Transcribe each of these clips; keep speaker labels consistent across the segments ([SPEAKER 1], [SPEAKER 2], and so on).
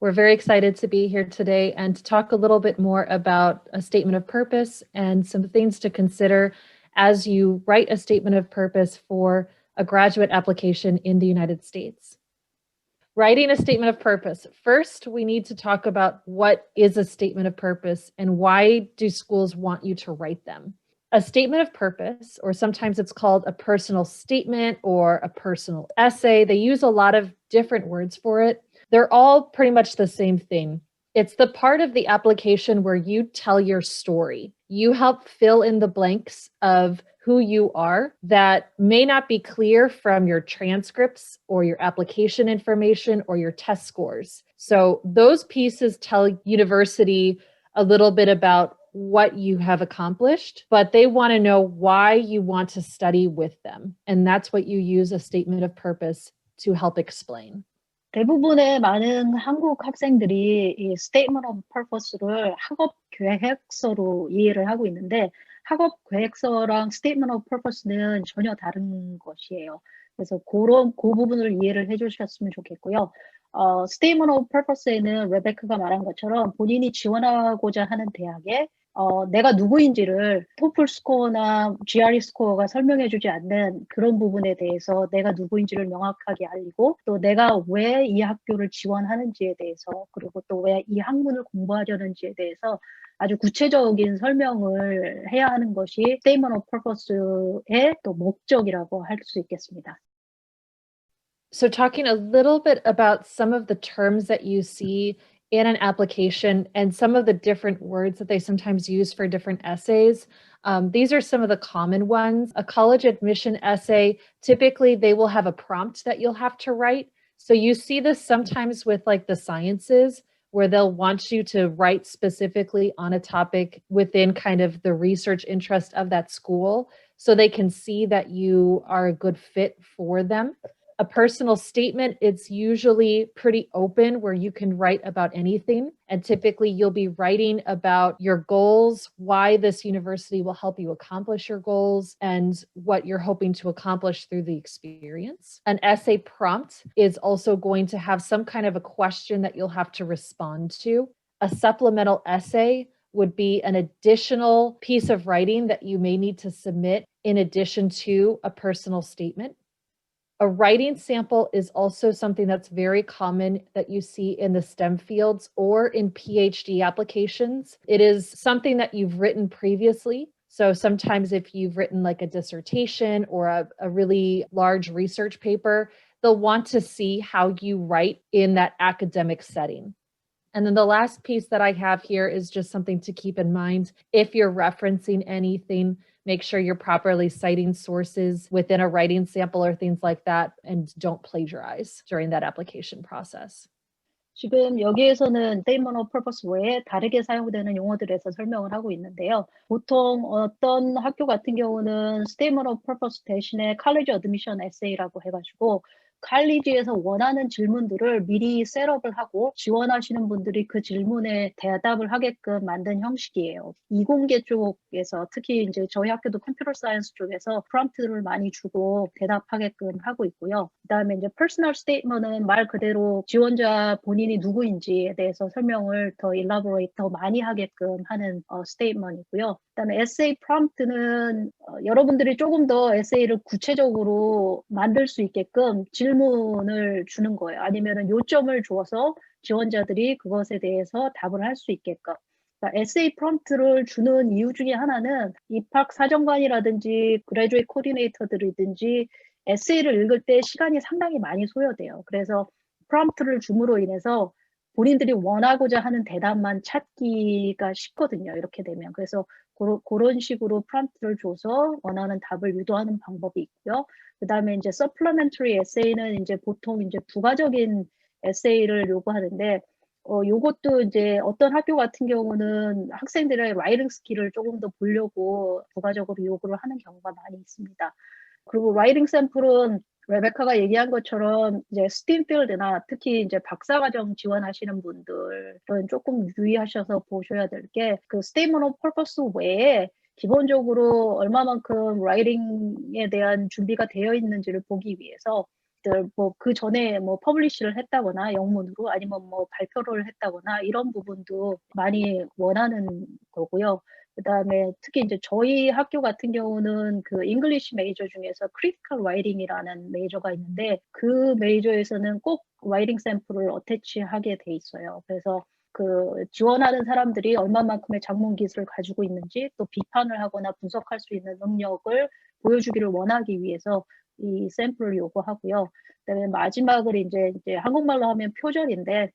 [SPEAKER 1] We're very excited to be here today and to talk a little bit more about a statement of purpose and some things to consider as you write a statement of purpose for a graduate application in the United States. Writing a statement of purpose. First, we need to talk about what is a statement of purpose and why do schools want you to write them. A statement of purpose, or sometimes it's called a personal statement or a personal essay, they use a lot of different words for it. They're all pretty much the same thing. It's the part of the application where you tell your story. You help fill in the blanks of who you are that may not be clear from your transcripts or your application information or your test scores. So those pieces tell university a little bit about what you have accomplished, but they want to know why you want to study with them. And that's what you use a statement of purpose to help explain.
[SPEAKER 2] 대부분의 많은 한국 학생들이 이 Statement of Purpose를 학업 계획서로 이해를 하고 있는데 학업 계획서랑 Statement of Purpose는 전혀 다른 것이에요. 그래서 그 부분을 이해를 해주셨으면 좋겠고요. Statement of Purpose에는 레베카가 말한 것처럼 본인이 지원하고자 하는 대학에 내가 누구인지를 토플 스코어나 GRE 스코어가 설명해주지 않는 그런 부분에 대해서 내가 누구인지를 명확하게 알리고 또 내가 왜 이 학교를 지원하는지에 대해서 그리고 또 왜 이 학문을 공부하려는지에 대해서 아주 구체적인 설명을 해야 하는 것이 Statement of Purpose의 또 목적이라고 할 수 있겠습니다.
[SPEAKER 1] So talking a little bit about some of the terms that you see in an application and some of the different words that they sometimes use for different essays. These are some of the common ones. A college admission essay, typically they will have a prompt that you'll have to write. So you see this sometimes with like the sciences where they'll want you to write specifically on a topic within kind of the research interest of that school so they can see that you are a good fit for them. A personal statement, it's usually pretty open where you can write about anything. And typically you'll be writing about your goals, why this university will help you accomplish your goals, and what you're hoping to accomplish through the experience. An essay prompt is also going to have some kind of a question that you'll have to respond to. A supplemental essay would be an additional piece of writing that you may need to submit in addition to a personal statement. A writing sample is also something that's very common that you see in the STEM fields or in PhD applications. It is something that you've written previously. So sometimes if you've written like a dissertation or a really large research paper, they'll want to see how you write in that academic setting. And then the last piece that I have here is just something to keep in mind. If you're referencing anything, make sure you're properly citing sources within a writing sample or things like that, and don't plagiarize during that application process.
[SPEAKER 2] 지금 여기에서는 Statement of Purpose 외에 다르게 사용되는 용어들에서 설명을 하고 있는데요. 보통 어떤 학교 같은 경우는 Statement of Purpose 대신에 College Admission Essay라고 해가지고 칼리지에서 원하는 질문들을 미리 셋업을 하고 지원하시는 분들이 그 질문에 대답을 하게끔 만든 형식이에요. 이공계 쪽에서 특히 이제 저희 학교도 컴퓨터 사이언스 쪽에서 프롬프트를 많이 주고 대답하게끔 하고 있고요. 그다음에 이제 퍼스널 스테이트먼트는 말 그대로 지원자 본인이 누구인지에 대해서 설명을 더 일라보레이트 더 많이 하게끔 하는 스테이트먼트이고요. 그다음에 에세이 프롬프트는 여러분들이 조금 더 에세이를 구체적으로 만들 수 있게끔 질문을 주는 거예요. 아니면은 요점을 줘서 지원자들이 그것에 대해서 답을 할 수 있게끔. 그러니까 에세이 프롬프트를 주는 이유 중에 하나는 입학 사정관이라든지 그래주에이트 코디네이터들이든지 에세이를 읽을 때 시간이 상당히 많이 소요돼요. 그래서 프롬프트를 줌으로 인해서 본인들이 원하고자 하는 대답만 찾기가 쉽거든요. 이렇게 되면. 그래서 그런 식으로 프롬프트를 줘서 원하는 답을 유도하는 방법이 있고요. 그다음에 이제 supplementary essay는 이제 보통 이제 부가적인 에세이를 요구하는데 요것도 이제 어떤 학교 같은 경우는 학생들의 라이팅 스킬을 조금 더 보려고 부가적으로 요구를 하는 경우가 많이 있습니다. 그리고 라이팅 샘플은 레베카가 얘기한 것처럼 이제 스팀 필드나 특히 이제 박사과정 지원하시는 분들은 조금 유의하셔서 보셔야 될 게 그 스테이트먼트 오브 퍼포스 외에 기본적으로 얼마만큼 라이팅에 대한 준비가 되어 있는지를 보기 위해서 것들, 뭐 그 전에 뭐 퍼블리시를 했다거나 영문으로 아니면 뭐 발표를 했다거나 이런 부분도 많이 원하는 거고요. 그다음에 특히 이제 저희 학교 같은 경우는 그 잉글리시 메이저 중에서 크리티컬 라이팅이라는 메이저가 있는데 그 메이저에서는 꼭 라이팅 샘플을 어태치하게 돼 있어요. 그래서 그 지원하는 사람들이 얼마만큼의 작문 기술을 가지고 있는지 또 비판을 하거나 분석할 수 있는 능력을 보여주기를 원하기 위해서 이 샘플을 요구하고요. 그다음에 마지막으로 이제 한국말로 하면 표절인데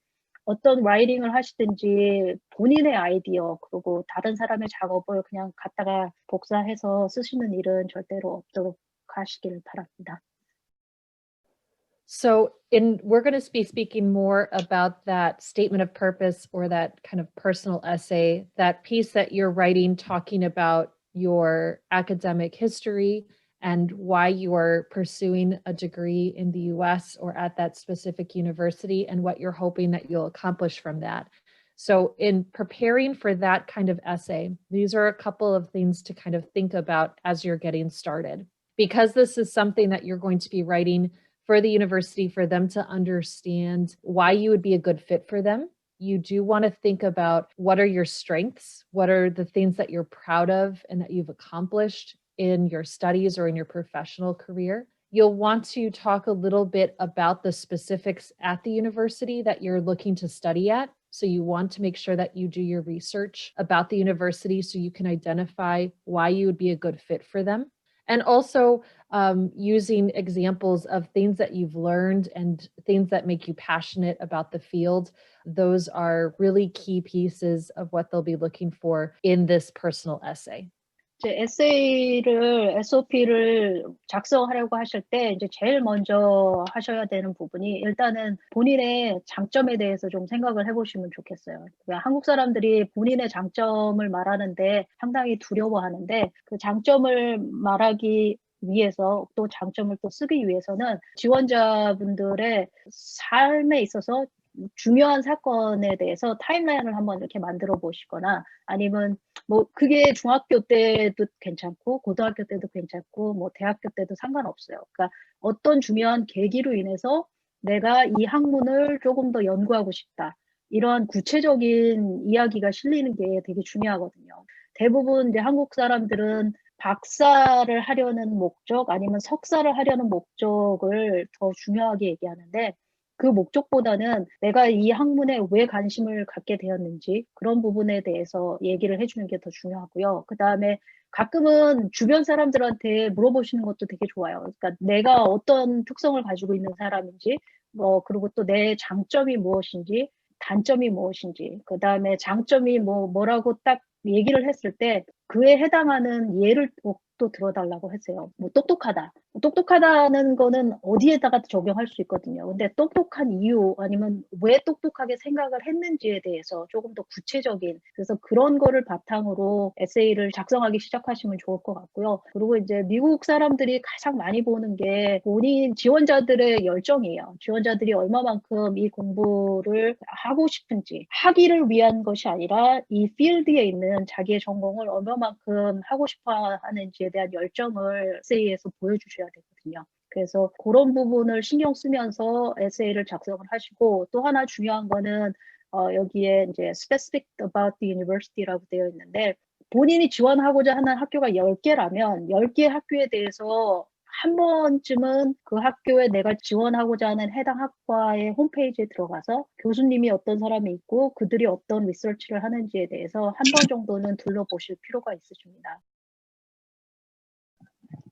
[SPEAKER 2] 어떤 라이팅을 하시든지 본인의 아이디어 그리고 다른 사람의 작업을 그냥 갖다가 복사해서 쓰시는 일은 절대로 없도록 하시길 바랍니다.
[SPEAKER 1] So we're going to be speaking more about that statement of purpose or that kind of personal essay, that piece that you're writing talking about your academic history and why you are pursuing a degree in the US or at that specific university and what you're hoping that you'll accomplish from that. So in preparing for that kind of essay, these are a couple of things to kind of think about as you're getting started. Because this is something that you're going to be writing for the university, for them to understand why you would be a good fit for them. You do want to think about what are your strengths, what are the things that you're proud of and that you've accomplished in your studies or in your professional career. You'll want to talk a little bit about the specifics at the university that you're looking to study at. So you want to make sure that you do your research about the university so you can identify why you would be a good fit for them. And also using examples of things that you've learned and things that make you passionate about the field. Those are really key pieces of what they'll be looking for in this personal essay.
[SPEAKER 2] 이제 에세이를 SOP를 작성하려고 하실 때 이제 제일 먼저 하셔야 되는 부분이 일단은 본인의 장점에 대해서 좀 생각을 해보시면 좋겠어요. 한국 사람들이 본인의 장점을 말하는데 상당히 두려워하는데 그 장점을 말하기 위해서 또 장점을 또 쓰기 위해서는 지원자분들의 삶에 있어서 중요한 사건에 대해서 타임라인을 한번 이렇게 만들어 보시거나 아니면 뭐 그게 중학교 때도 괜찮고 고등학교 때도 괜찮고 뭐 대학교 때도 상관없어요. 그러니까 어떤 중요한 계기로 인해서 내가 이 학문을 조금 더 연구하고 싶다. 이러한 구체적인 이야기가 실리는 게 되게 중요하거든요. 대부분 이제 한국 사람들은 박사를 하려는 목적 아니면 석사를 하려는 목적을 더 중요하게 얘기하는데 그 목적보다는 내가 이 학문에 왜 관심을 갖게 되었는지 그런 부분에 대해서 얘기를 해주는 게 더 중요하고요. 그다음에 가끔은 주변 사람들한테 물어보시는 것도 되게 좋아요. 그러니까 내가 어떤 특성을 가지고 있는 사람인지 그리고 또 내 장점이 무엇인지 단점이 무엇인지 그다음에 장점이 뭐라고 딱 얘기를 했을 때 그에 해당하는 예를 또 들어달라고 했어요. 뭐 똑똑하다. 똑똑하다는 거는 어디에다가 적용할 수 있거든요. 근데 똑똑한 이유 아니면 왜 똑똑하게 생각을 했는지에 대해서 조금 더 구체적인 그래서 그런 거를 바탕으로 에세이를 작성하기 시작하시면 좋을 것 같고요. 그리고 이제 미국 사람들이 가장 많이 보는 게 본인 지원자들의 열정이에요. 지원자들이 얼마만큼 이 공부를 하고 싶은지 하기를 위한 것이 아니라 이 필드에 있는 자기의 전공을 얼마만큼 하고 싶어 하는지에 대한 열정을 에세이에서 보여주셔야 되거든요. 그래서 그런 부분을 신경 쓰면서 에세이를 작성을 하시고 또 하나 중요한 거는 여기에 이제 specific about the university라고 되어 있는데 본인이 지원하고자 하는 학교가 10개라면 10개 학교에 대해서 한 번쯤은 그 학교에 내가 지원하고자 하는 해당 학과의 홈페이지에 들어가서 교수님이 어떤 사람이 있고 그들이 어떤 리서치를 하는지에 대해서 한 번 정도는 둘러보실 필요가 있으십니다.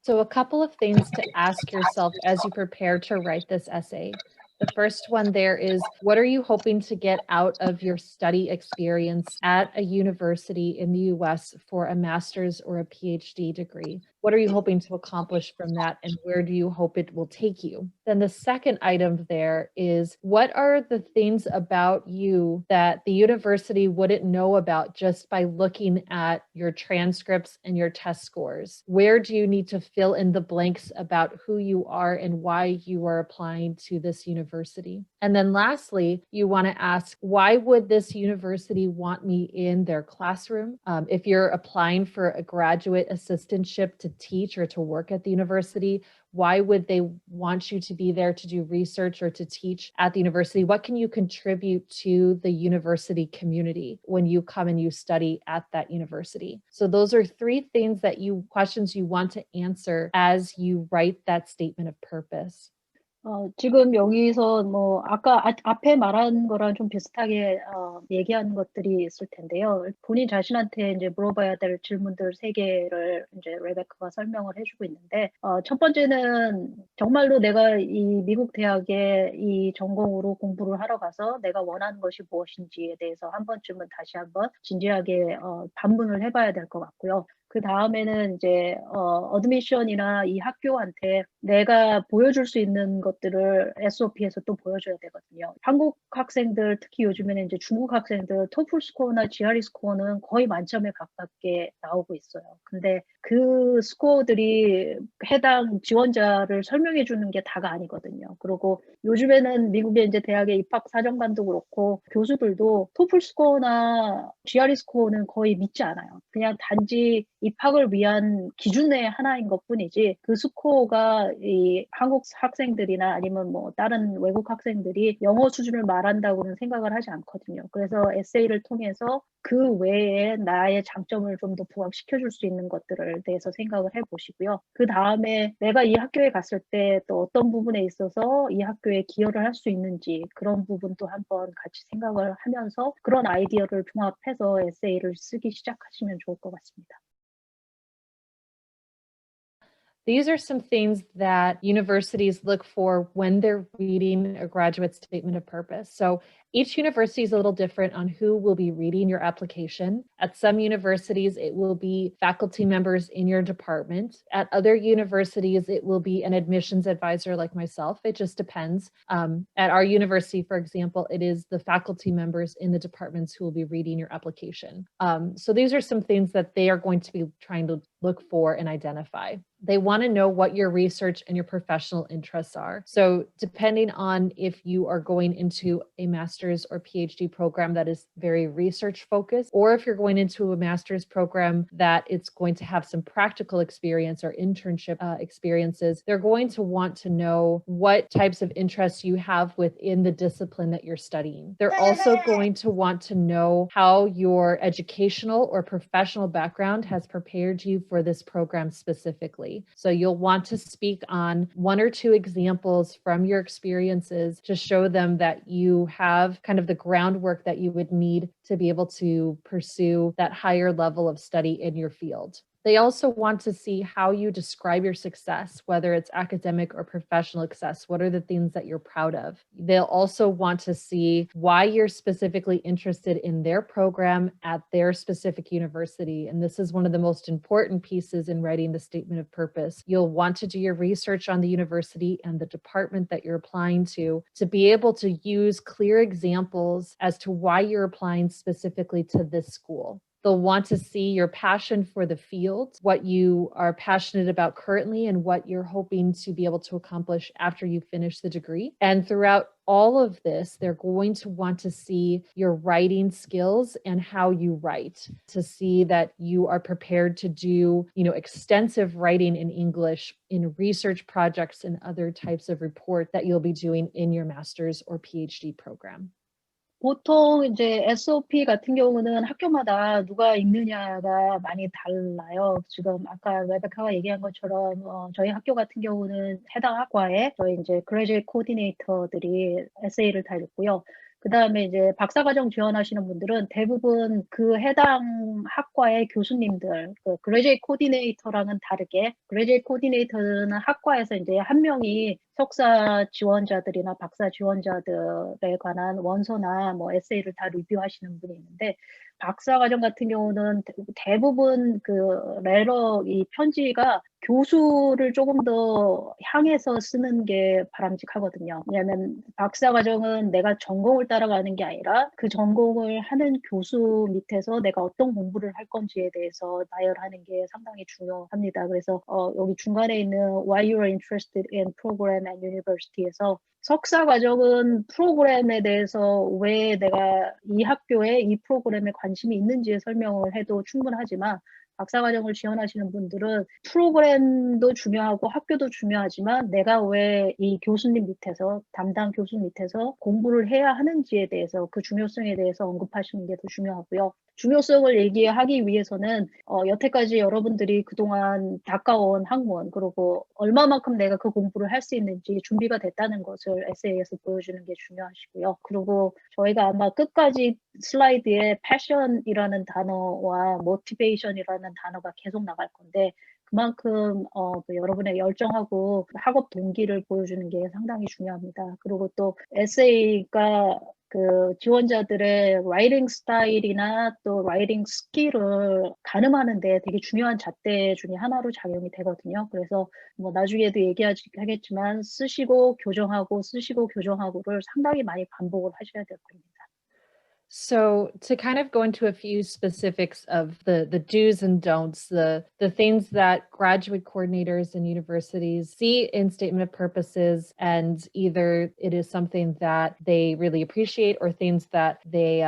[SPEAKER 1] So a couple of things to ask yourself as you prepare to write this essay. The first one there is, what are you hoping to get out of your study experience at a university in the US for a master's or a PhD degree? What are you hoping to accomplish from that, and where do you hope it will take you? Then the second item there is, what are the things about you that the university wouldn't know about just by looking at your transcripts and your test scores? Where do you need to fill in the blanks about who you are and why you are applying to this university? And then lastly, you want to ask, why would this university want me in their classroom? If you're applying for a graduate assistantship to teach or to work at the university? Why would they want you to be there to do research or to teach at the university? What can you contribute to the university community when you come and you study at that university? So those are three questions you want to answer as you write that statement of purpose.
[SPEAKER 2] 지금 여기서 뭐 아까 앞에 말한 거랑 좀 비슷하게 얘기하는 것들이 있을 텐데요. 본인 자신한테 이제 물어봐야 될 질문들 3개를 이제 레베카가 설명을 해 주고 있는데 첫 번째는 정말로 내가 이 미국 대학에 이 전공으로 공부를 하러 가서 내가 원하는 것이 무엇인지에 대해서 한 번쯤은 다시 한번 진지하게 반문을 해 봐야 될 것 같고요. 그다음에는 이제 어드미션이나 이 학교한테 내가 보여줄 수 있는 것들을 SOP에서 또 보여줘야 되거든요. 한국 학생들, 특히 요즘에는 이제 중국 학생들 토플 스코어나 GRE 스코어는 거의 만점에 가깝게 나오고 있어요. 근데 그 스코어들이 해당 지원자를 설명해 주는 게 다가 아니거든요. 그리고 요즘에는 미국의 이제 대학의 입학 사정관도 그렇고 교수들도 토플 스코어나 GRE 스코어는 거의 믿지 않아요. 그냥 단지 입학을 위한 기준의 하나인 것뿐이지 그 스코어가 이 한국 학생들이나 아니면 뭐 다른 외국 학생들이 영어 수준을 말한다고는 생각을 하지 않거든요. 그래서 에세이를 통해서 그 외에 나의 장점을 좀 더 부각시켜 줄 수 있는 것들을 대해서 생각을 해 보시고요. 그다음에 내가 이 학교에 갔을 때 또 어떤 부분에 있어서 이 학교에 기여를 할 수 있는지 그런 부분도 한번 같이 생각을 하면서 그런 아이디어를 종합해서 에세이를 쓰기 시작하시면 좋을 것 같습니다.
[SPEAKER 1] These are some things that universities look for when they're reading a graduate statement of purpose. So each university is a little different on who will be reading your application. At some universities, it will be faculty members in your department. At other universities, it will be an admissions advisor like myself. It just depends. At our university, for example, it is the faculty members in the departments who will be reading your application. So these are some things that they are going to be trying to look for and identify. They want to know what your research and your professional interests are. So depending on if you are going into a master's or PhD program that is very research focused, or if you're going into a master's program that it's going to have some practical experience or internship experiences, they're going to want to know what types of interests you have within the discipline that you're studying. They're also going to want to know how your educational or professional background has prepared you for this program specifically. So you'll want to speak on 1 or 2 examples from your experiences to show them that you have kind of the groundwork that you would need to be able to pursue that higher level of study in your field. They also want to see how you describe your success, whether it's academic or professional success. What are the things that you're proud of? They'll also want to see why you're specifically interested in their program at their specific university. And this is one of the most important pieces in writing the statement of purpose. You'll want to do your research on the university and the department that you're applying to be able to use clear examples as to why you're applying specifically to this school. They'll want to see your passion for the field, what you are passionate about currently, and what you're hoping to be able to accomplish after you finish the degree. And throughout all of this, they're going to want to see your writing skills and how you write, to see that you are prepared to do, extensive writing in English in research projects and other types of report that you'll be doing in your master's or PhD program.
[SPEAKER 2] 보통 이제 SOP 같은 경우는 학교마다 누가 읽느냐가 많이 달라요. 지금 아까 레베카가 얘기한 것처럼 저희 학교 같은 경우는 해당 학과에 저희 이제 그레이주에이트 코디네이터들이 에세이를 다 읽고요. 그다음에 이제 박사과정 지원하시는 분들은 대부분 그 해당 학과의 교수님들, 그 그레이주에이트 코디네이터랑은 다르게 그레이주에이트 코디네이터는 학과에서 이제 한 명이 석사 지원자들이나 박사 지원자들에 관한 원서나 뭐 에세이를 다 리뷰하시는 분이 있는데 박사과정 같은 경우는 대부분 그 레러 이 편지가 교수를 조금 더 향해서 쓰는 게 바람직하거든요. 왜냐하면 박사과정은 내가 전공을 따라가는 게 아니라 그 전공을 하는 교수 밑에서 내가 어떤 공부를 할 건지에 대해서 나열하는 게 상당히 중요합니다. 그래서 여기 중간에 있는 Why you are interested in program at university에서 석사 과정은 프로그램에 대해서 왜 내가 이 학교에 이 프로그램에 관심이 있는지에 설명을 해도 충분하지만 박사과정을 지원하시는 분들은 프로그램도 중요하고 학교도 중요하지만 내가 왜 이 교수님 밑에서 담당 교수 밑에서 공부를 해야 하는지에 대해서 그 중요성에 대해서 언급하시는 게 더 중요하고요. 중요성을 얘기하기 위해서는 여태까지 여러분들이 그동안 닦아온 학문 그리고 얼마만큼 내가 그 공부를 할 수 있는지 준비가 됐다는 것을 에세이에서 보여주는 게 중요하시고요. 그리고 저희가 아마 끝까지 슬라이드에 패션이라는 단어와 모티베이션이라는 단어가 계속 나갈 건데 그만큼 그 여러분의 열정하고 학업 동기를 보여주는 게 상당히 중요합니다. 그리고 또 에세이가 그 지원자들의 라이팅 스타일이나 또 라이팅 스킬을 가늠하는 데 되게 중요한 잣대 중에 하나로 작용이 되거든요. 그래서 뭐 나중에도 얘기하겠지만 쓰시고 교정하고를 상당히 많이 반복을 하셔야 될 겁니다.
[SPEAKER 1] So to kind of go into a few specifics of the do's and don'ts, the things that graduate coordinators and universities see in statement of purposes, and either it is something that they really appreciate or things that they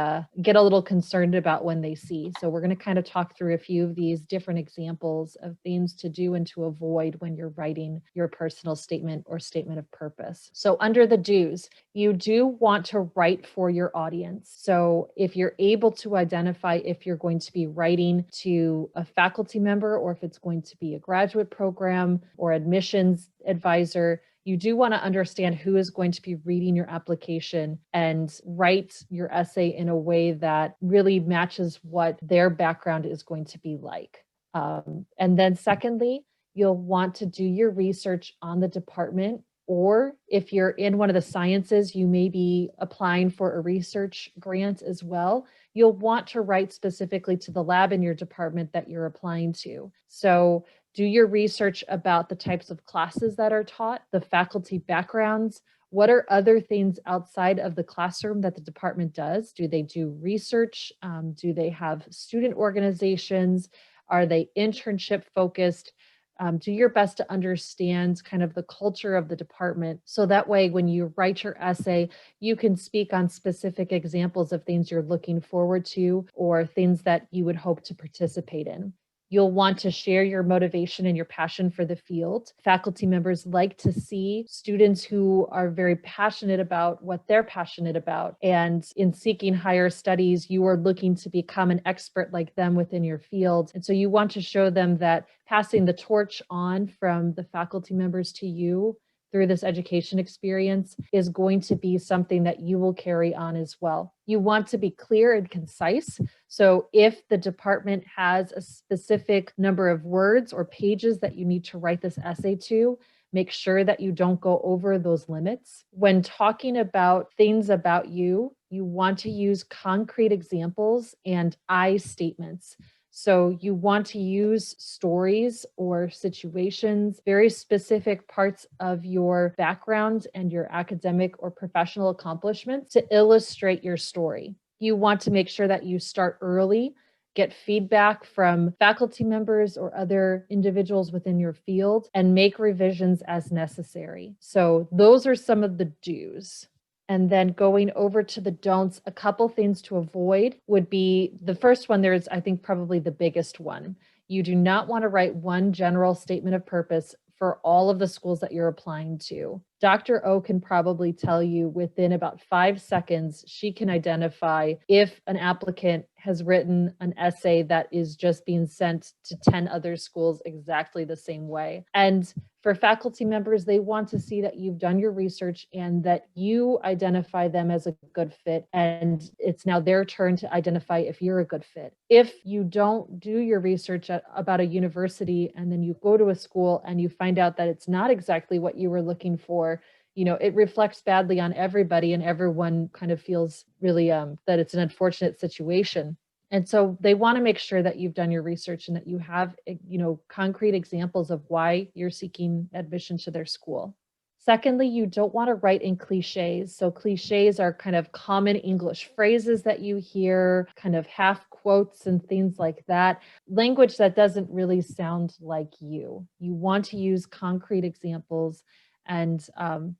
[SPEAKER 1] get a little concerned about when they see. So we're going to kind of talk through a few of these different examples of things to do and to avoid when you're writing your personal statement or statement of purpose. So under the do's, you do want to write for your audience. So if you're able to identify if you're going to be writing to a faculty member or if it's going to be a graduate program or admissions advisor, you do want to understand who is going to be reading your application and write your essay in a way that really matches what their background is going to be like. And then secondly, you'll want to do your research on the department, or if you're in one of the sciences, you may be applying for a research grant as well. You'll want to write specifically to the lab in your department that you're applying to. So do your research about the types of classes that are taught, the faculty backgrounds. What are other things outside of the classroom that the department does? Do they do research? Do they have student organizations? Are they internship focused? Do your best to understand kind of the culture of the department. So that way, when you write your essay, you can speak on specific examples of things you're looking forward to or things that you would hope to participate in. You'll want to share your motivation and your passion for the field. Faculty members like to see students who are very passionate about what they're passionate about. And in seeking higher studies, you are looking to become an expert like them within your field. And so you want to show them that passing the torch on from the faculty members to you through this education experience is going to be something that you will carry on as well. You want to be clear and concise. So if the department has a specific number of words or pages that you need to write this essay to, make sure that you don't go over those limits. When talking about things about you, you want to use concrete examples and I statements. So you want to use stories or situations, very specific parts of your background and your academic or professional accomplishments to illustrate your story. You want to make sure that you start early, get feedback from faculty members or other individuals within your field, and make revisions as necessary. So those are some of the do's. And then going over to the don'ts, a couple things to avoid would be the first one. There's, I think, probably the biggest one. You do not want to write one general statement of purpose for all of the schools that you're applying to. Dr. O can probably tell you within about 5 seconds, she can identify if an applicant has written an essay that is just being sent to 10 other schools exactly the same way. And for faculty members, they want to see that you've done your research and that you identify them as a good fit. And it's now their turn to identify if you're a good fit. If you don't do your research about a university and then you go to a school and you find out that it's not exactly what you were looking for, it reflects badly on everybody and everyone kind of feels really that it's an unfortunate situation. And so they want to make sure that you've done your research and that you have, concrete examples of why you're seeking admission to their school. Secondly, you don't want to write in cliches. So cliches are kind of common English phrases that you hear, kind of half quotes and things like that. Language that doesn't really sound like you. You want to use concrete examples and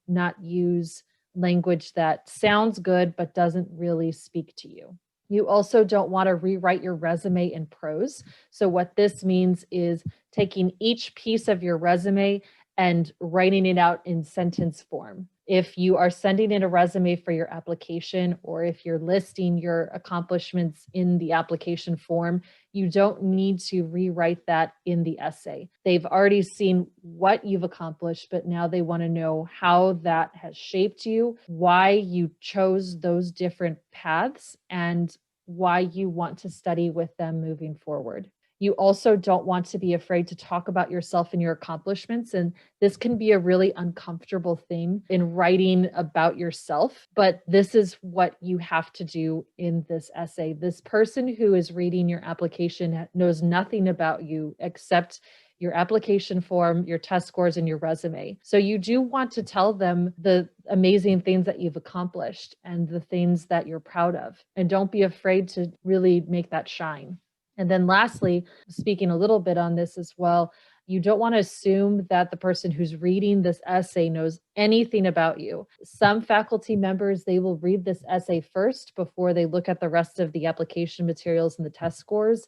[SPEAKER 1] not use language that sounds good but doesn't really speak to you. You also don't want to rewrite your resume in prose. So, what this means is taking each piece of your resume and writing it out in sentence form. If you are sending in a resume for your application, or if you're listing your accomplishments in the application form, you don't need to rewrite that in the essay. They've already seen what you've accomplished, but now they want to know how that has shaped you, why you chose those different paths, and why you want to study with them moving forward. You also don't want to be afraid to talk about yourself and your accomplishments. And this can be a really uncomfortable thing in writing about yourself, but this is what you have to do in this essay. This person who is reading your application knows nothing about you except your application form, your test scores, and your resume. So you do want to tell them the amazing things that you've accomplished and the things that you're proud of. And don't be afraid to really make that shine. And then lastly, speaking a little bit on this as well, you don't want to assume that the person who's reading this essay knows anything about you. Some faculty members, they will read this essay first before they look at the rest of the application materials and the test scores.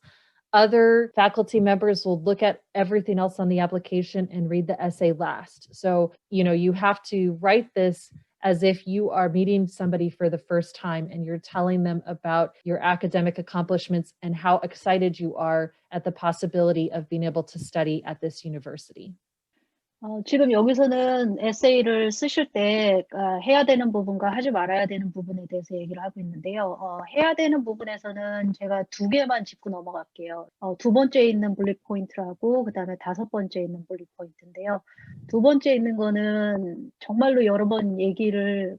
[SPEAKER 1] Other faculty members will look at everything else on the application and read the essay last. So, you have to write this as if you are meeting somebody for the first time and you're telling them about your academic accomplishments and how excited you are at the possibility of being able to study at this university.
[SPEAKER 2] 지금 여기서는 에세이를 쓰실 때 해야 되는 부분과 하지 말아야 되는 부분에 대해서 얘기를 하고 있는데요. 해야 되는 부분에서는 제가 2개만 짚고 넘어갈게요. 두 번째 있는 블릭 포인트라고 그다음에 다섯 번째 있는 블릭 포인트인데요. 두 번째 있는 거는 정말로 여러 번 얘기를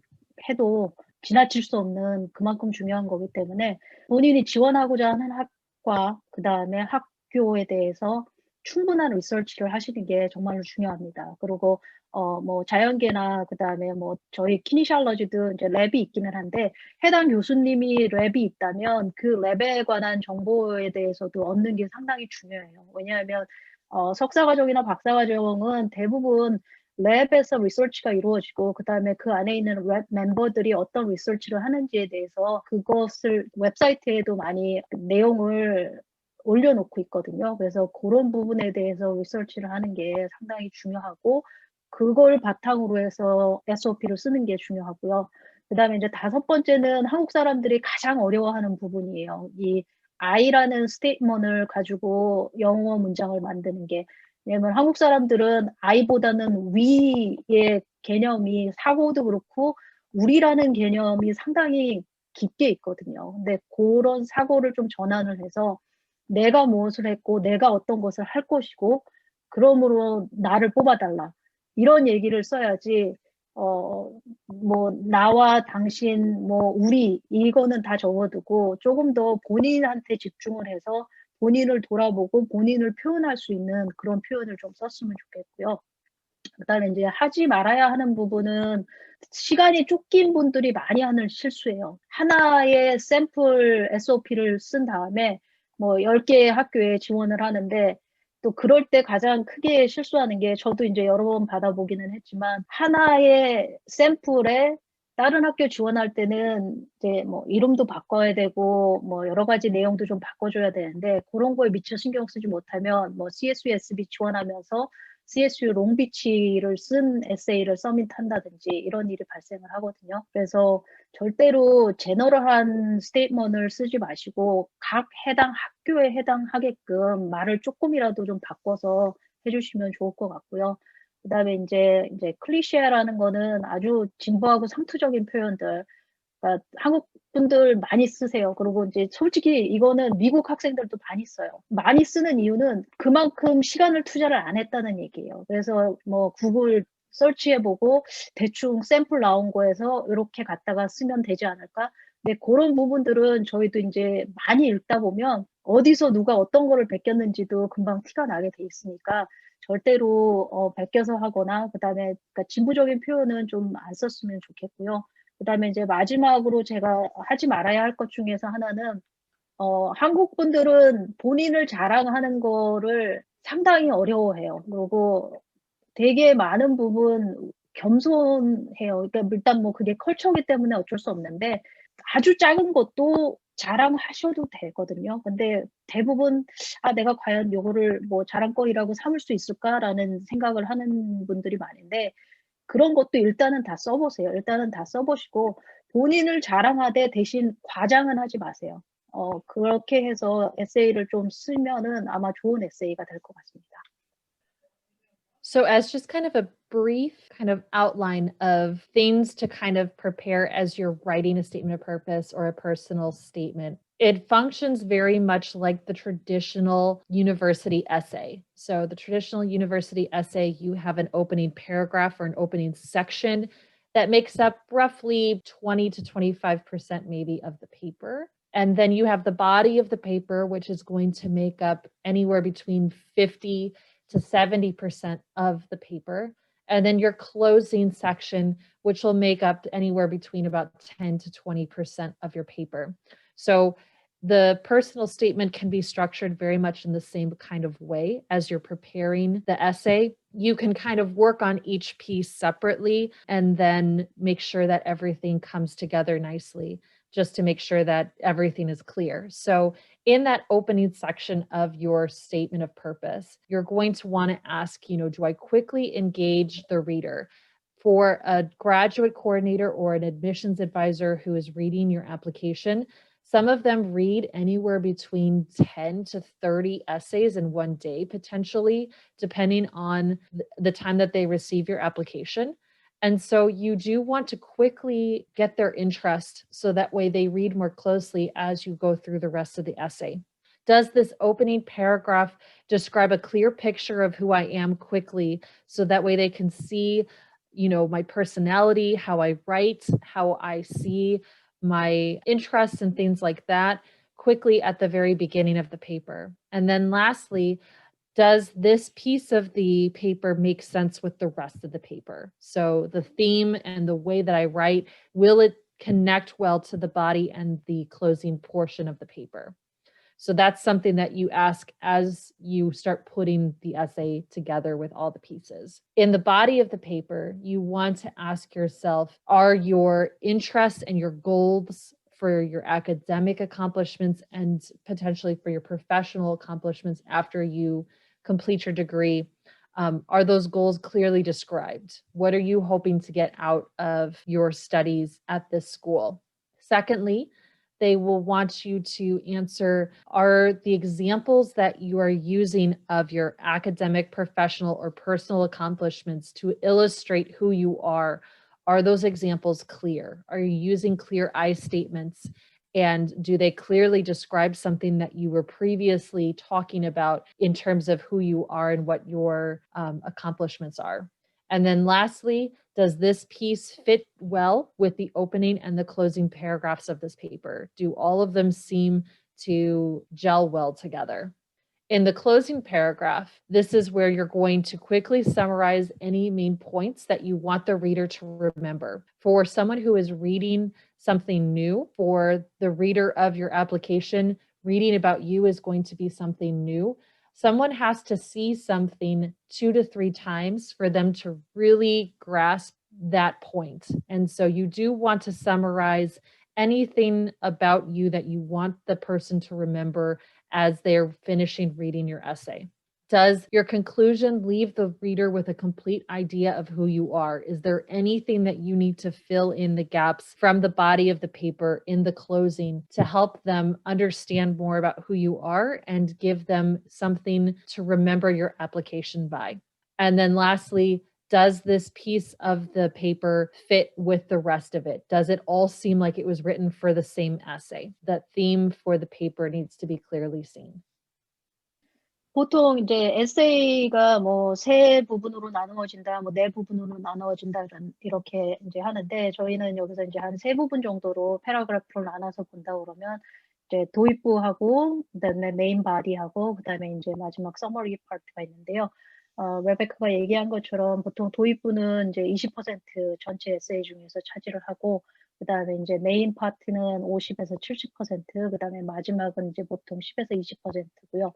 [SPEAKER 2] 해도 지나칠 수 없는 그만큼 중요한 거기 때문에 본인이 지원하고자 하는 학과, 그다음에 학교에 대해서 충분한 리서치를 하시는 게 정말로 중요합니다. 그리고 뭐 자연계나 그다음에 뭐 저희 키니시올로지도 이제 랩이 있기는 한데 해당 교수님이 랩이 있다면 그 랩에 관한 정보에 대해서도 얻는 게 상당히 중요해요. 왜냐하면 석사과정이나 박사과정은 대부분 랩에서 리서치가 이루어지고 그다음에 그 안에 있는 랩 멤버들이 어떤 리서치를 하는지에 대해서 그것을 웹사이트에도 많이 내용을 올려놓고 있거든요. 그래서 그런 부분에 대해서 리서치를 하는 게 상당히 중요하고 그걸 바탕으로 해서 SOP를 쓰는 게 중요하고요. 그다음에 이제 다섯 번째는 한국 사람들이 가장 어려워하는 부분이에요. 이 I라는 스테이트먼트를 가지고 영어 문장을 만드는 게. 왜냐면 한국 사람들은 I보다는 we의 개념이 사고도 그렇고 우리라는 개념이 상당히 깊게 있거든요. 근데 그런 사고를 좀 전환을 해서 내가 무엇을 했고 내가 어떤 것을 할 것이고 그러므로 나를 뽑아달라. 이런 얘기를 써야지 뭐 나와 당신 뭐 우리 이거는 다 적어두고 조금 더 본인한테 집중을 해서 본인을 돌아보고 본인을 표현할 수 있는 그런 표현을 좀 썼으면 좋겠고요. 그다음에 이제 하지 말아야 하는 부분은 시간이 쫓긴 분들이 많이 하는 실수예요. 하나의 샘플 SOP를 쓴 다음에 뭐 10개의 학교에 지원을 하는데 또 그럴 때 가장 크게 실수하는 게 저도 이제 여러 번 받아보기는 했지만 하나의 샘플에 다른 학교 지원할 때는 이제 뭐 이름도 바꿔야 되고 뭐 여러 가지 내용도 좀 바꿔줘야 되는데 그런 거에 미처 신경 쓰지 못하면 뭐 CSUSB 지원하면서 CSU 롱비치를 쓴 에세이를 서밋한다든지 이런 일이 발생을 하거든요. 그래서 절대로 제너럴한 스테이트먼트를 쓰지 마시고 각 해당 학교에 해당하게끔 말을 조금이라도 좀 바꿔서 해주시면 좋을 것 같고요. 그다음에 이제 클리셰라는 거는 아주 진부하고 상투적인 표현들. 그러니까 한국 분들 많이 쓰세요. 그리고 이제 솔직히 이거는 미국 학생들도 많이 써요. 많이 쓰는 이유는 그만큼 시간을 투자를 안 했다는 얘기예요. 그래서 뭐 구글 서치해보고 대충 샘플 나온 거에서 이렇게 갖다가 쓰면 되지 않을까? 근데 그런 부분들은 저희도 이제 많이 읽다 보면 어디서 누가 어떤 거를 베꼈는지도 금방 티가 나게 돼 있으니까 절대로 베껴서 하거나 그다음에 그러니까 진부적인 표현은 좀 안 썼으면 좋겠고요. 그다음에 이제 마지막으로 제가 하지 말아야 할 것 중에서 하나는 한국 분들은 본인을 자랑하는 거를 상당히 어려워해요. 그리고 되게 많은 부분 겸손해요. 그러니까 일단 뭐 그게 컬처이기 때문에 어쩔 수 없는데 아주 작은 것도 자랑하셔도 되거든요. 근데 대부분 '아 내가 과연 요거를 뭐 자랑거리라고 삼을 수 있을까?'라는 생각을 하는 분들이 많은데 그런 것도 일단은 다 써 보세요. 일단은 다 써 보시고 본인을 자랑하되 대신 과장은 하지 마세요. 그렇게 해서 에세이를 좀 쓰면은 아마 좋은 에세이가 될 것 같습니다.
[SPEAKER 1] So, as just kind of a brief kind of outline of things to kind of prepare as you're writing a statement of purpose or a personal statement, it functions very much like the traditional university essay. So, the traditional university essay, you have an opening paragraph or an opening section that makes up roughly 20 to 25% maybe of the paper. And then you have the body of the paper, which is going to make up anywhere between 50 to 70% of the paper. And then your closing section, which will make up anywhere between about 10 to 20% of your paper. So the personal statement can be structured very much in the same kind of way as you're preparing the essay. You can kind of work on each piece separately and then make sure that everything comes together nicely, just to make sure that everything is clear. So in that opening section of your statement of purpose, you're going to want to ask, do I quickly engage the reader? For a graduate coordinator or an admissions advisor who is reading your application, some of them read anywhere between 10 to 30 essays in one day, potentially, depending on the time that they receive your application. And so you do want to quickly get their interest so that way they read more closely as you go through the rest of the essay. Does this opening paragraph describe a clear picture of who I am quickly so that way they can see, my personality, how I write, how I see my interests and things like that quickly at the very beginning of the paper? And then lastly, does this piece of the paper make sense with the rest of the paper? So the theme and the way that I write, will it connect well to the body and the closing portion of the paper? So that's something that you ask as you start putting the essay together with all the pieces. In the body of the paper, you want to ask yourself, are your interests and your goals for your academic accomplishments and potentially for your professional accomplishments after you complete your degree, are those goals clearly described? What are you hoping to get out of your studies at this school? Secondly, they will want you to answer, are the examples that you are using of your academic, professional, or personal accomplishments to illustrate who you are those examples clear? Are you using clear I statements? And do they clearly describe something that you were previously talking about in terms of who you are and what your accomplishments are? And then lastly, does this piece fit well with the opening and the closing paragraphs of this paper? Do all of them seem to gel well together? In the closing paragraph, this is where you're going to quickly summarize any main points that you want the reader to remember. For someone who is reading something new, for the reader of your application, reading about you is going to be something new. Someone has to see something 2 to 3 times for them to really grasp that point. And so you do want to summarize anything about you that you want the person to remember as they're finishing reading your essay. Does your conclusion leave the reader with a complete idea of who you are? Is there anything that you need to fill in the gaps from the body of the paper in the closing to help them understand more about who you are and give them something to remember your application by? And then lastly, does this piece of the paper fit with the rest of it? Does it all seem like it was written for the same essay? That theme for the paper needs to be clearly seen.
[SPEAKER 2] 보통 이제 에세이가 뭐 세 부분으로 나누어진다, 뭐 네 부분으로 나누어진다 이렇게 이제 하는데 저희는 여기서 이제 한 세 부분 정도로 패러그래프를 나눠서 본다 그러면 이제 도입부하고 그다음에 메인 바디하고 그다음에 이제 마지막 서머리 파트가 있는데요. 레베카가 얘기한 것처럼 보통 도입부는 이제 20% 전체 에세이 중에서 차지를 하고 그다음에 이제 메인 파트는 50에서 70%, 그다음에 마지막은 이제 보통 10에서 20%고요.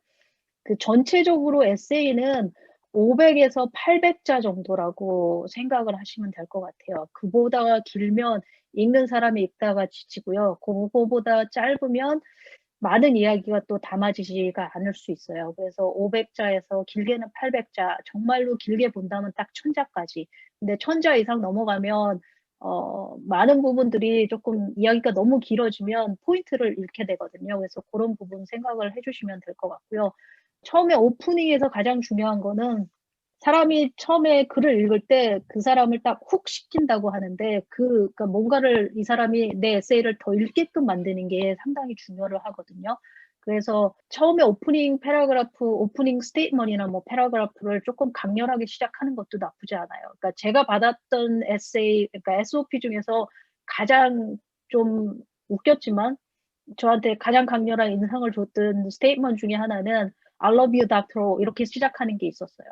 [SPEAKER 2] 그 전체적으로 에세이는 500에서 800자 정도라고 생각을 하시면 될 것 같아요. 그보다 길면 읽는 사람이 읽다가 지치고요. 그거보다 짧으면 많은 이야기가 또 담아지지가 않을 수 있어요. 그래서 500자에서 길게는 800자, 정말로 길게 본다면 딱 1000자까지. 근데 1000자 이상 넘어가면 많은 부분들이 조금 이야기가 너무 길어지면 포인트를 잃게 되거든요. 그래서 그런 부분 생각을 해주시면 될 것 같고요. 처음에 오프닝에서 가장 중요한 거는 사람이 처음에 글을 읽을 때 그 사람을 딱 훅 시킨다고 하는데 그러니까 뭔가를 이 사람이 내 에세이를 더 읽게끔 만드는 게 상당히 중요를 하거든요. 그래서 처음에 오프닝 패러그래프, 오프닝 스테이트먼트나 뭐 패러그래프를 조금 강렬하게 시작하는 것도 나쁘지 않아요. 그러니까 제가 받았던 에세이, 그러니까 SOP 중에서 가장 좀 웃겼지만 저한테 가장 강렬한 인상을 줬던 스테이트먼트 중에 하나는 I love you, Dr. 이렇게 시작하는 게 있었어요.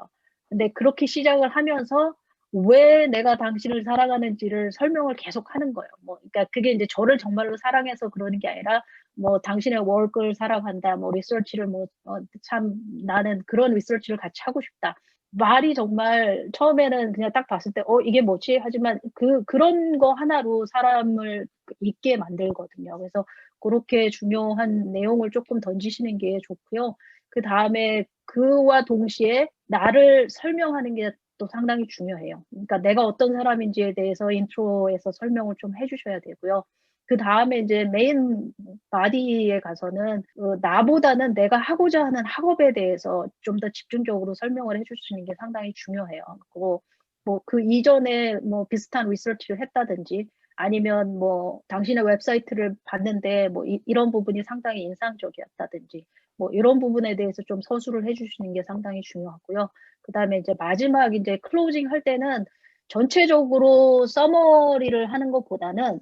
[SPEAKER 2] 근데 그렇게 시작을 하면서 왜 내가 당신을 사랑하는지를 설명을 계속 하는 거예요. 뭐, 그러니까 그게 이제 저를 정말로 사랑해서 그러는 게 아니라 뭐 당신의 워크를 사랑한다, 뭐 리서치를 참 나는 그런 리서치를 같이 하고 싶다. 말이 정말 처음에는 그냥 딱 봤을 때 이게 뭐지? 하지만 그런 거 하나로 사람을 잊게 만들거든요. 그래서 그렇게 중요한 내용을 조금 던지시는 게 좋고요. 그다음에 그와 동시에 나를 설명하는 게 또 상당히 중요해요. 그러니까 내가 어떤 사람인지에 대해서 인트로에서 설명을 좀 해주셔야 되고요. 그다음에 이제 메인 바디에 가서는 나보다는 내가 하고자 하는 학업에 대해서 좀 더 집중적으로 설명을 해주시는 게 상당히 중요해요. 그리고 뭐 그 이전에 뭐 비슷한 리서치를 했다든지 아니면 뭐 당신의 웹사이트를 봤는데 뭐 이런 부분이 상당히 인상적이었다든지 뭐 이런 부분에 대해서 좀 서술을 해주시는 게 상당히 중요하고요. 그다음에 이제 마지막 이제 클로징 할 때는 전체적으로 서머리를 하는 것보다는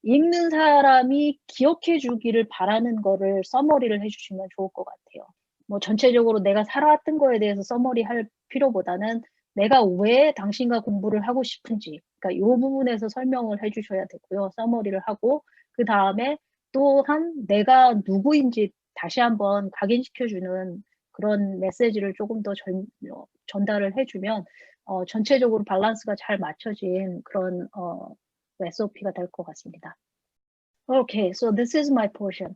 [SPEAKER 2] 읽는 사람이 기억해 주기를 바라는 거를 서머리를 해주시면 좋을 것 같아요. 뭐 전체적으로 내가 살아왔던 거에 대해서 서머리 할 필요보다는 내가 왜 당신과 공부를 하고 싶은지, 그러니까 이 부분에서 설명을 해주셔야 되고요. 서머리를 하고 그 다음에 또한 내가 누구인지 다시 한번 각인시켜주는 그런 메시지를 조금 더 전달을 해주면 전체적으로 밸런스가 잘 맞춰진 그런 SOP가 될 것 같습니다. Okay, so this is my portion.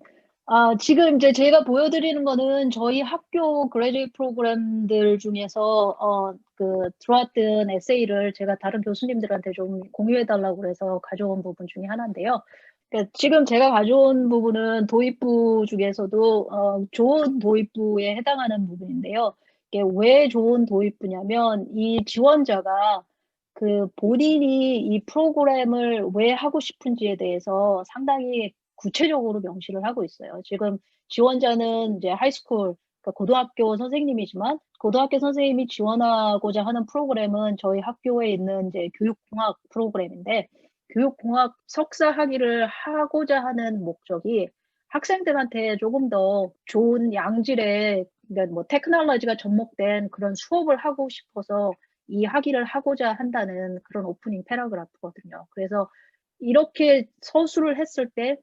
[SPEAKER 2] 지금 이제 제가 보여드리는 거는 저희 학교 그레듀에이트 프로그램들 중에서 들어왔던 에세이를 제가 다른 교수님들한테 좀 공유해달라고 그래서 가져온 부분 중에 하나인데요. 그러니까 지금 제가 가져온 부분은 도입부 중에서도 좋은 도입부에 해당하는 부분인데요. 이게 왜 좋은 도입부냐면 이 지원자가 본인이 이 프로그램을 왜 하고 싶은지에 대해서 상당히 구체적으로 명시를 하고 있어요. 지금 지원자는 이제 하이스쿨, 그러니까 고등학교 선생님이지만 고등학교 선생님이 지원하고자 하는 프로그램은 저희 학교에 있는 이제 교육공학 프로그램인데 교육공학 석사 학위를 하고자 하는 목적이 학생들한테 조금 더 좋은 양질의 그러니까 뭐 테크놀로지가 접목된 그런 수업을 하고 싶어서 이 학위를 하고자 한다는 그런 오프닝 패러그래프거든요. 그래서 이렇게 서술을 했을 때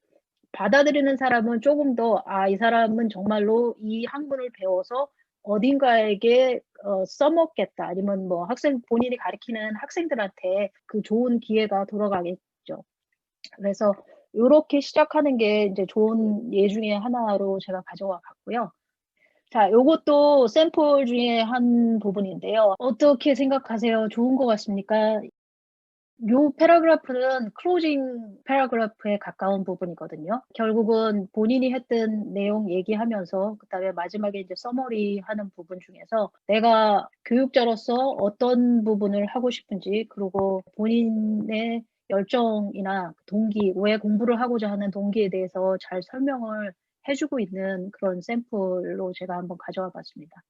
[SPEAKER 2] 받아들이는 사람은 조금 더, 이 사람은 정말로 이 학문을 배워서 어딘가에게 써먹겠다. 아니면 뭐 본인이 가르치는 학생들한테 그 좋은 기회가 돌아가겠죠. 그래서 이렇게 시작하는 게 이제 좋은 예 중에 하나로 제가 가져와 봤고요. 자, 요것도 샘플 중에 한 부분인데요. 어떻게 생각하세요? 좋은 것 같습니까? 요 패러그래프는 클로징 패러그래프에 가까운 부분이거든요. 결국은 본인이 했던 내용 얘기하면서 그다음에 마지막에 이제 서머리 하는 부분 중에서 내가 교육자로서 어떤 부분을 하고 싶은지 그리고 본인의 열정이나 동기, 왜 공부를 하고자 하는 동기에 대해서 잘 설명을 해주고 있는 그런 샘플로 제가 한번 가져와 봤습니다.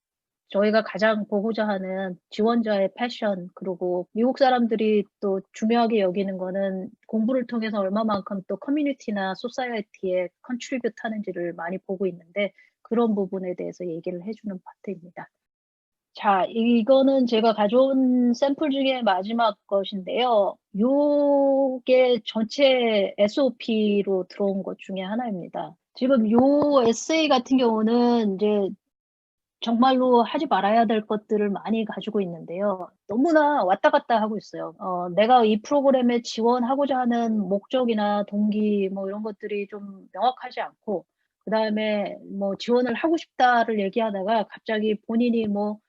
[SPEAKER 2] 저희가 가장 보고자 하는 지원자의 패션, 그리고 미국 사람들이 또 중요하게 여기는 거는 공부를 통해서 얼마만큼 또 커뮤니티나 소사이어티에 컨트리뷰트 하는지를 많이 보고 있는데 그런 부분에 대해서 얘기를 해주는 파트입니다. 자, 이거는 제가 가져온 샘플 중에 마지막 것인데요. 요게 전체 SOP로 들어온 것 중에 하나입니다. 지금 요 에세이 같은 경우는 이제 정말로 하지 말아야 될 것들을 많이 가지고 있는데요. 너무나 왔다 갔다 하고 있어요. 내가 이 프로그램에 지원하고자 하는 목적이나 동기 뭐 이런 것들이 좀 명확하지 않고, 그다음에 뭐 지원을 하고 싶다를 얘기하다가 갑자기 본인이 뭐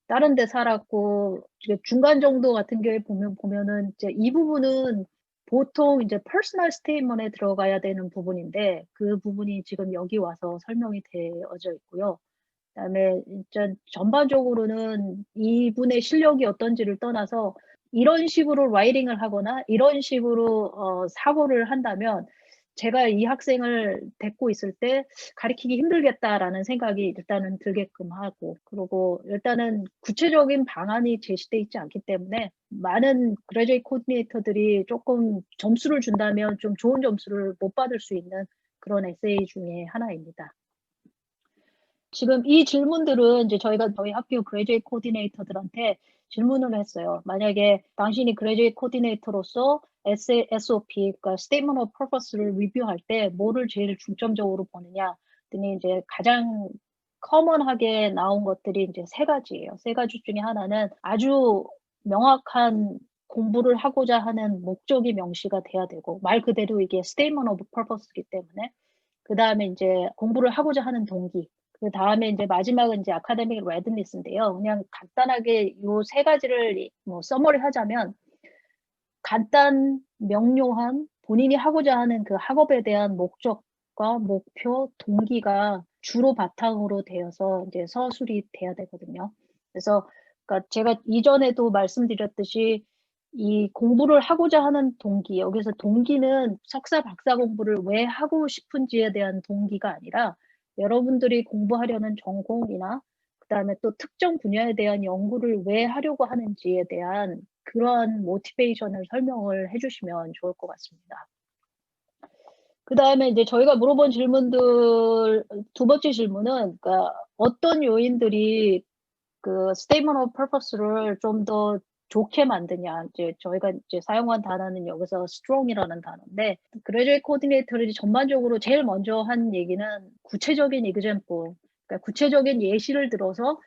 [SPEAKER 2] 다른 데 살았고, 이제 중간 정도 같은 경우에 보면은 이제 이 부분은 보통 이제 퍼스널 스테이트먼트에 들어가야 되는 부분인데, 그 부분이 지금 여기 와서 설명이 되어져 있고요. 그다음에 진짜 전반적으로는 이분의 실력이 어떤지를 떠나서 이런 식으로 라이팅을 하거나 이런 식으로 사고를 한다면 제가 이 학생을 데리고 있을 때 '가르치기 힘들겠다.'라는 생각이 일단은 들게끔 하고, 그리고 일단은 구체적인 방안이 제시돼 있지 않기 때문에 많은 그레듀에이트 코디네이터들이 쪼끔 점수를 준다면 좀 좋은 점수를 못 받을 수 있는 그런 에세이 중에 하나입니다. 지금 이 질문들은 이제 저희가 저희 학교 그레듀에이트 코디네이터들한테 질문을 했어요. 만약에 당신이 그레듀에이트 코디네이터로서 SOP, 그러니까 Statement of Purpose를 리뷰할 때 뭐를 제일 중점적으로 보느냐 했더니 이제 가장 커먼하게 나온 것들이 이제 세 가지예요. 세 가지 중에 하나는 아주 명확한 공부를 하고자 하는 목적이 명시가 돼야 되고, 말 그대로 이게 Statement of Purpose이기 때문에. 그다음에 이제 공부를 하고자 하는 동기. 그다음에 이제 마지막은 이제 아카데믹 레드니스인데요. 그냥 간단하게 요 세 가지를 뭐 서머리하자면, 간단, 명료한 본인이 하고자 하는 그 학업에 대한 목적과 목표, 동기가 주로 바탕으로 되어서 이제 서술이 돼야 되거든요. 그래서 그러니까 제가 이전에도 말씀드렸듯이 이 공부를 하고자 하는 동기, 여기서 동기는 석사, 박사 공부를 왜 하고 싶은지에 대한 동기가 아니라 여러분들이 공부하려는 전공이나 그다음에 또 특정 분야에 대한 연구를 왜 하려고 하는지에 대한 그러한 모티베이션을 설명을 해 주시면 좋을 것 같습니다. 그다음에 이제 저희가 물어본 질문들, 두 번째 질문은 그러니까 어떤 요인들이 그 statement of purpose를 좀 더 좋게 만드냐. 이제 저희가 이제 사용한 단어는 여기서 strong이라는 단어인데, graduate coordinator들이 전반적으로 제일 먼저 한 얘기는 구체적인 example, 그러니까 구체적인 예시를 들어서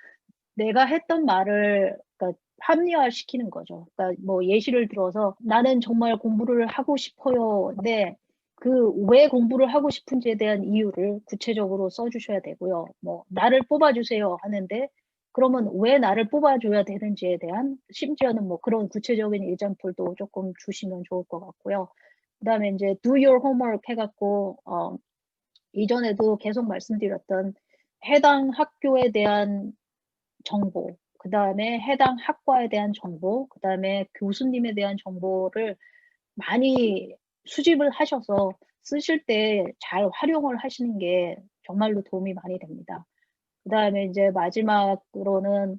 [SPEAKER 2] 내가 했던 말을 그러니까 합리화시키는 거죠. 그러니까 뭐 예시를 들어서 "나는 정말 공부를 하고 싶어요."인데 그 왜 공부를 하고 싶은지에 대한 이유를 구체적으로 써 주셔야 되고요. 뭐 "나를 뽑아 주세요." 하는데 그러면 왜 나를 뽑아 줘야 되는지에 대한, 심지어는 뭐 그런 구체적인 example도 쪼끔 주시면 좋을 것 같고요. 그다음에 인제 do your homework 해 갖고 이전에도 계속 말씀드렸던 해당 학교에 대한 정보, 그다음에 해당 학과에 대한 정보, 그다음에 교수님에 대한 정보를 많이 수집을 하셔서 쓰실 때 잘 활용을 하시는 게 정말로 도움이 많이 됩니다. 그다음에 인제 마지막으로는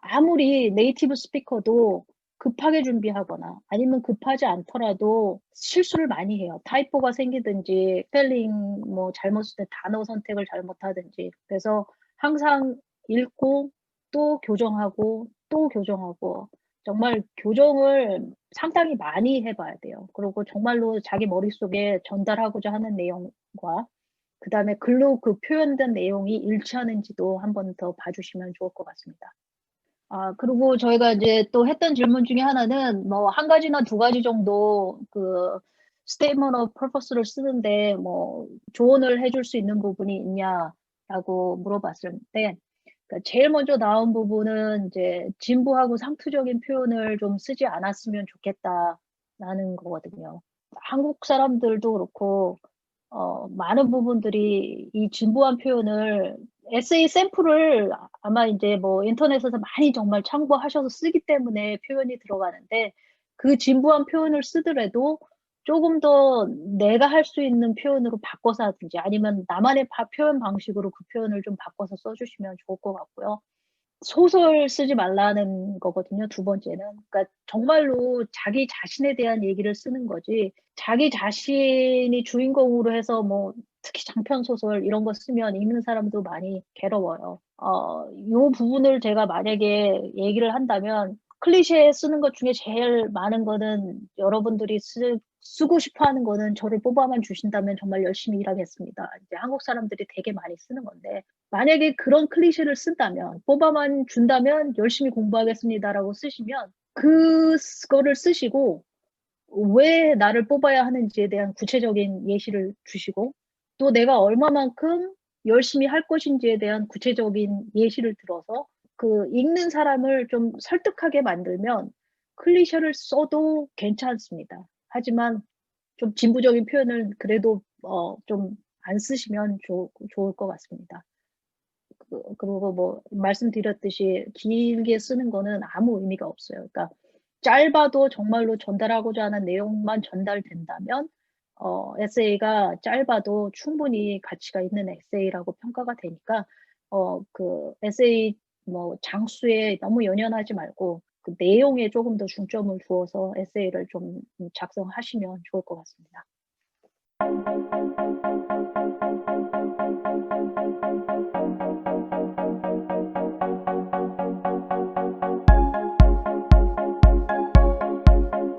[SPEAKER 2] 아무리 네이티브 스피커도 급하게 준비하거나 아니면 급하지 않더라도 실수를 많이 해요. 타이포가 생기든지 스펠링 뭐 잘못 쓸 때 단어 선택을 잘못하든지. 그래서 항상 읽고 또 교정하고 또 교정하고, 정말 교정을 상당히 많이 해 봐야 돼요. 그리고 정말로 자기 머릿속에 전달하고자 하는 내용과 그다음에 글로 그 표현된 내용이 일치하는지도 한 번 더 봐 주시면 좋을 것 같습니다. 그리고 저희가 이제 또 했던 질문 중에 하나는 뭐 한 가지나 두 가지 정도 그 statement of purpose를 쓰는데 뭐 조언을 해줄 수 있는 부분이 있냐라고 물어봤을 때, 그러니까 제일 먼저 나온 부분은 이제 진부하고 상투적인 표현을 좀 쓰지 않았으면 좋겠다라는 거거든요. 한국 사람들도 그렇고 많은 부분들이 이 진부한 표현을, 에세이 샘플을 아마 인제 뭐 인터넷에서 많이 정말 참고하셔서 쓰기 때문에 표현이 들어가는데, 그 진부한 표현을 쓰더라도 쪼금 더 내가 할 수 있는 표현으로 바꿔서 하든지 아니면 나만의 표현 방식으로 그 표현을 좀 바꿔서 써 주시면 좋을 것 같고요. 소설 쓰지 말라는 거거든요, 두 번째는. 그러니까 정말로 자기 자신에 대한 얘기를 쓰는 거지, 자기 자신이 주인공으로 해서 뭐 특히 장편 소설 이런 거 쓰면 읽는 사람도 많이 괴로워요. 요 부분을 제가 만약에 얘기를 한다면 클리셰 쓰는 것 중에 제일 많은 거는 여러분들이 쓰고 싶어 하는 거는 "저를 뽑아만 주신다면 정말 열심히 일하겠습니다." 이제 한국 사람들이 되게 많이 쓰는 건데, 만약에 그런 클리셰를 쓴다면 "뽑아만 준다면 열심히 공부하겠습니다."라고 쓰시면 그거를 쓰시고 왜 나를 뽑아야 하는지에 대한 구체적인 예시를 주시고, 또 내가 얼마만큼 열심히 할 것인지에 대한 구체적인 예시를 들어서 그 읽는 사람을 좀 설득하게 만들면 클리셰를 써도 괜찮습니다. 하지만 좀 진부적인 표현을 그래도 좀 안 쓰시면 좋을 것 같습니다. 그리고 뭐 말씀드렸듯이 길게 쓰는 거는 아무 의미가 없어요. 그러니까 짧아도 정말로 전달하고자 하는 내용만 전달된다면 에세이가 짧아도 충분히 가치가 있는 에세이라고 평가가 되니까 그 에세이 뭐 장수에 너무 연연하지 말고 그 내용에 조금 더 중점을 두어서 에세이를 좀 작성하시면 좋을 것 같습니다.